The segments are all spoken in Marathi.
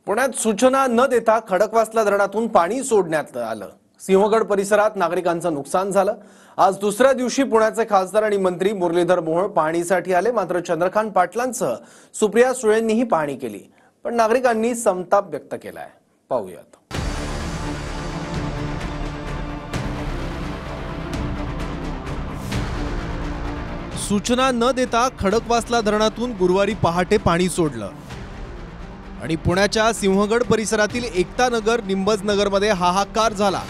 पुण्यात सूचना न देता खडकवासला धरणातून पाणी सोडण्यात आलं। सिंहगड परिसरात नागरिकांचं नुकसान झालं। आज दुसऱ्या दिवशी पुण्याचे खासदार आणि मंत्री मुरलीधर मोहोळ पाहणीसाठी आले, मात्र चंद्रकांत पाटलांसह सुप्रिया सुळेंनीही पाहणी केली, पण नागरिकांनी संताप व्यक्त केलाय। पाहूयात। सूचना न देता खडकवासला धरणातून गुरुवारी पहाटे पाणी सोडलं आणि पुण्याच्या सिंहगड परिसरातील एकता नगर, निंबज नगरमध्ये हाहाकार झाला।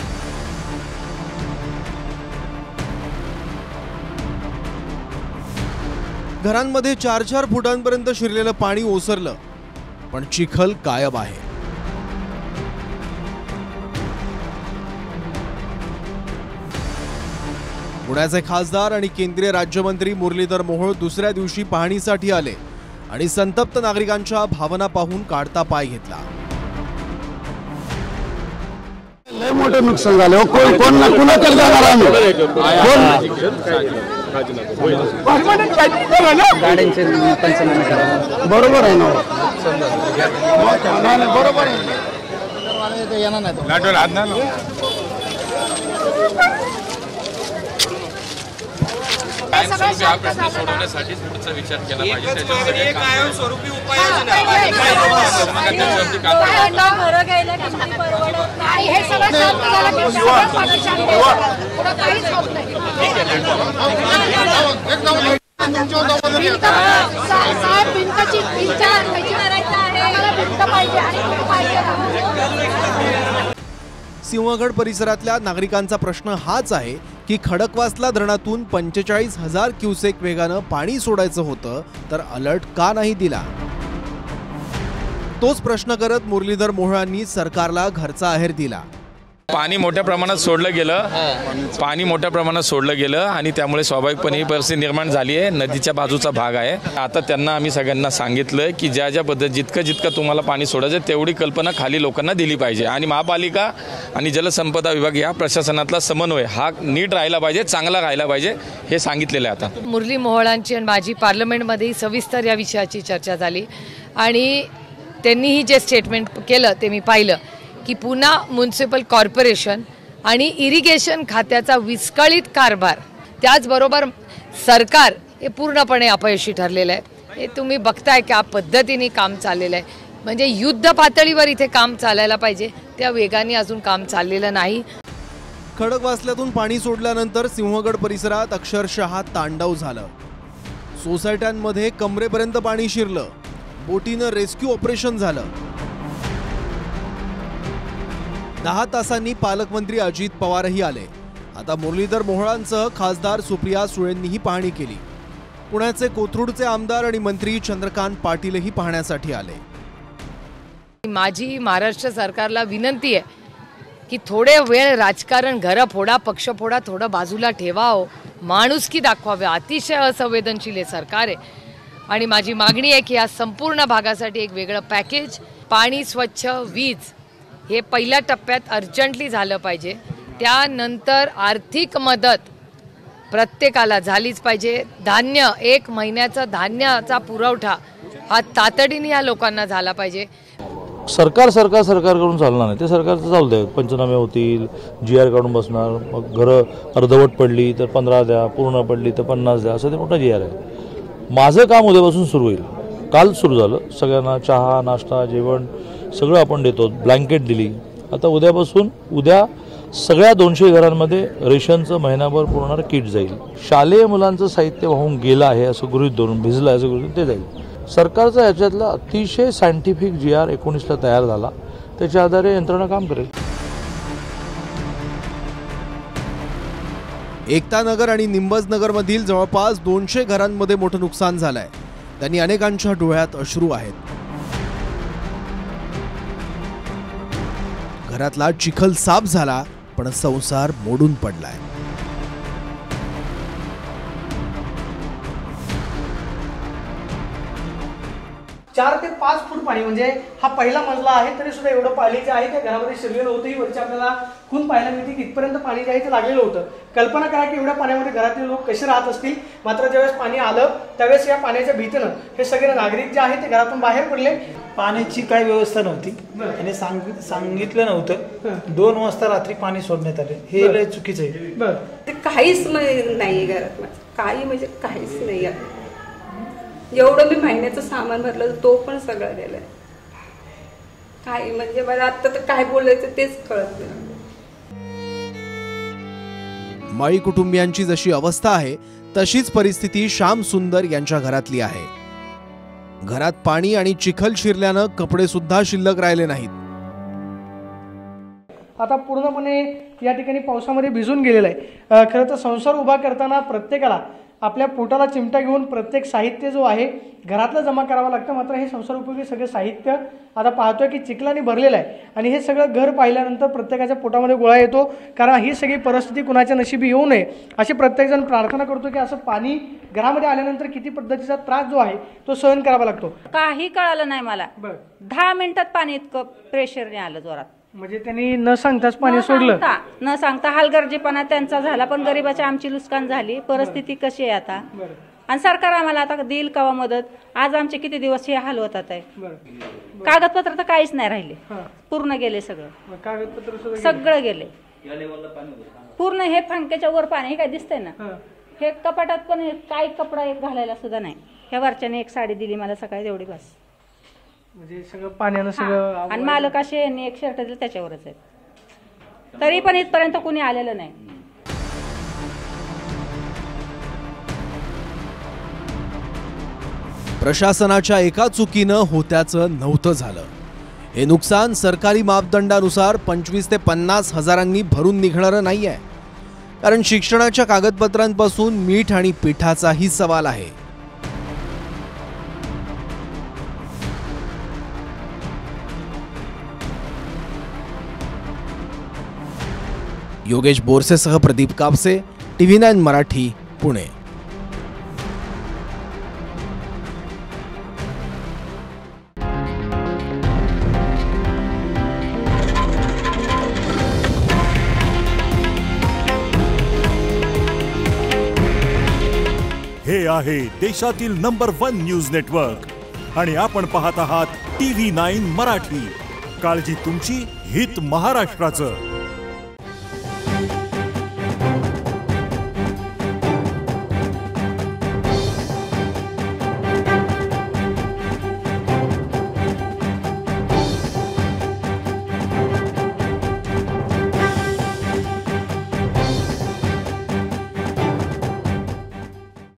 घरांमध्ये 4-4 फुटांपर्यंत शिरलेलं पाणी ओसरलं, पण चिखल गायब आहे। पुण्याचे खासदार आणि केंद्रीय राज्यमंत्री मुरलीधर मोहोळ दुसऱ्या दिवशी पाहणीसाठी आले आणि संतप्त नागरिकांच्या भावना पाहून काढता पाय घेतला। लय मोठं नुकसान झालं। कोण ना कुणाकडे जाणार आम्ही? बरोबर आहे ना? बरोबर आहे। प्रश्न सोडवण्यासाठी पुढचा विचार केला पाहिजे। त्याच्यासाठी कायमस्वरूपी उपाययोजना सिंहगड परिसरातल्या नागरिकांचा प्रश्न हाच आहे की खडकवासला धरणातून 45,000 क्युसेक वेगानं पाणी सोडायचं होतं, तर अलर्ट का नाही दिला? तोच प्रश्न करत मुरलीधर मोहोळांनी सरकारला घरचा आहेर दिला। पाणी मोठ्या प्रमाणात सोडलं गेलं आणि त्यामुळे स्वाभाविकपणे ही परिस्थिती निर्माण झाली आहे। नदीच्या बाजूचा भाग आहे। आता त्यांना आम्ही सगळ्यांना सांगितलं की ज्या पद्धत जितकं तुम्हाला पाणी सोडायचं तेवढी कल्पना खाली लोकांना दिली पाहिजे आणि महापालिका आणि जलसंपदा विभाग या प्रशासनातला समन्वय हा नीट राहिला पाहिजे, चांगला राहिला पाहिजे, हे सांगितलेलं आहे। आता मुरली मोहोळांची आणि माझी पार्लमेंटमध्ये सविस्तर या विषयाची चर्चा झाली आणि त्यांनीही जे स्टेटमेंट केलं ते मी पाहिलं की पुन्हा म्युनिसिपल कॉर्पोरेशन आणि इरिगेशन खात्याचा विस्कळीत कारभार, त्याचबरोबर सरकार हे पूर्णपणे अपयशी ठरलेलं आहे। हे तुम्ही बघताय की पद्धतीने काम चाललेलं आहे, म्हणजे युद्ध पातळीवर इथे काम चालायला पाहिजे, त्या वेगाने अजून काम चाललेलं नाही। खडकवासल्यातून पाणी सोडल्यानंतर सिंहगड परिसरात अक्षरशः तांडव झालं। सोसायट्यांमध्ये कमरेपर्यंत पाणी शिरलं। बोटीनं रेस्क्यू ऑपरेशन झालं। 10 तासांनी पालकमंत्री अजित पवारही आले। आता मुरलीधर मोहोळांसह खासदार सुप्रिया सुळेंनीही पाहणी केली। पुण्याचे कोथरूडचे आमदार आणि मंत्री चंद्रकांत पाटीलही पाहण्यासाठी आले। माझी महाराष्ट्र सरकारला विनंती आहे की थोडे वेळ राजकारण, घर फोडा, पक्ष फोडा, थोडं बाजूला ठेवावं, माणुसकी दाखवावे। अतिशय असंवेदनशील हे सरकार आहे आणि माझी मागणी आहे की या संपूर्ण भागासाठी एक वेगळं पॅकेज, पाणी, स्वच्छ, वीज हे पहिल्या टप्प्यात अर्जंटली झालं पाहिजे। त्यानंतर आर्थिक मदत प्रत्येकाला झालीच पाहिजे। धान्य, 1 महिन्याचा धान्याचा पुरवठा हा तातडीने या लोकांना झाला पाहिजे। सरकारकडून चालणार नाही, ते सरकारचं चालू द्या। पंचनामे होतील, GR काढून बसणार, मग घरं अर्धवट पडली तर 15 द्या, पूर्ण पडली तर 50 द्या, असं ते मोठा GR आहे। माझं काम उद्यापासून सुरू होईल। काल सुरू झालं, सगळ्यांना चहा, नाश्ता, जेवण सगळं आपण देतो, ब्लँकेट दिली। आता उद्या सगळ्या 200 घरांमध्ये रेशनचं महिनाभर पुरवणारं किट जाईल। शालेय मुलांचं साहित्य वाहून गेलं आहे असं गृहीत धरून, भिजलं आहे असं गृहीत ते जाईल। सरकारचा याच्यातला अतिशय सायंटिफिक GR 19ला तयार झाला, त्याच्या आधारे यंत्रणा काम करेल। एकता नगर आणि निंबज नगरमधील जवळपास 200 घरांमध्ये मोठं नुकसान झालंय। त्यांनी अनेकांच्या डोळ्यात अश्रू आहेत। घरातला चिखल साफ झाला, पण संसार मोडून पडलाय। 4 ते 5 फूट पाणी, म्हणजे हा पहिला मजला आहे तरी सुद्धा एवढं पाणी जे आहे ते घरामध्ये शिरलेलं होतं. ही वरची आपल्याला खून पाहायला मिळते की इथपर्यंत पाणी जे आहे ते लागलेलं होतं. कल्पना करा की एवढ्या पाण्यामध्ये घरातील लोक कसे राहत असतील. मात्र ज्यावेळेस पाणी आलं त्यावेळेस या पाण्याच्या भीतीनं हे सगळे नागरिक जे आहेत ते घरातून बाहेर पडले. पाण्याची काही व्यवस्था नव्हती आणि सांगितलं नव्हतं. 2 वाजता रात्री पाणी सोडण्यात आले. हे लय चुकीचं आहे. ते काहीच नाही घरात माझं, काही म्हणजे काहीच नाही आहे. एवढं मी महिन्याचं सामान भरलं तो पण सगळं गेलंय. काही म्हणजे मला आता तर काय बोलायचं तेच कळत नाही. माळी कुटुंबियांची जशी अवस्था आहे तशीच परिस्थिती श्याम सुंदर यांच्या घरातली आहे. घरात पाणी आणि चिखल शिरल्यानं कपडे सुद्धा शिल्लक राहिले नाहीत. आता पूर्णपणे या ठिकाणी पावसामध्ये भिजून गेलेलं आहे. खरं तर संसार उभा करताना प्रत्येकाला आपल्या पोटाला चिमटा घेऊन प्रत्येक साहित्य जो आहे घरातलं जमा करावं लागतं. मात्र हे संसार उपयोगी सगळं साहित्य आता पाहतोय की चिखलाने भरलेलं आहे आणि हे सगळं घर पाहिल्यानंतर प्रत्येकाच्या पोटामध्ये गोळा येतो. कारण ही सगळी परिस्थिती कुणाच्या नशिबी येऊ नये अशी प्रत्येकजण प्रार्थना करतो की असं पाणी घरामध्ये आल्यानंतर किती पद्धतीचा त्रास जो आहे तो सहन करावा लागतो. काही कळालं नाही मला. 10 मिनिटात पाणी इतकं प्रेशरने आलं जोरात. म्हणजे त्यांनी न सांगताच पाणी सोडलं. न सांगता हलगर्जीपणा त्यांचा झाला. पण गरिबाची आमची नुकसान झाली. परिस्थिती कशी आहे आता आणि सरकार आम्हाला आता देईल कवा मदत. आज आमचे किती दिवस हे हाल होतात आहे. कागदपत्र तर काहीच नाही राहिले. पूर्ण गेले सगळं. कागदपत्र सगळं गेले पूर्ण. हे फणक्याच्या वर पाणी हे काय दिसतंय ना. हे कपाटात पण काही कपडा एक घालायला सुद्धा नाही. ह्या वरच्याने एक साडी दिली मला सकाळी तेवढी बस. म्हणजे सगळं पाण्यानं सगळं. आणि मालक असे यांनी एक शर्ट दिलं त्याच्यावरच आहे. तरी पण इथपर्यंत कुणी आलेलं नाही. प्रशासनाच्या एका चुकीनं होत्याचं नव्हतं झालं. हे नुकसान सरकारी मापदंडानुसार 25 ते 50 हजारांनी भरून निघणारं नाही आहे. कारण शिक्षणाच्या कागदपत्रांपासून मीठ आणि पिठाचाही सवाल आहे. योगेश बोरसेसह प्रदीप कापसे, TV9 मराठी, पुणे. हे आहे देशातील नंबर 1 न्यूज नेटवर्क आणि आपण पाहत आहात TV9 मराठी. काळजी तुमची, हित महाराष्ट्राचं.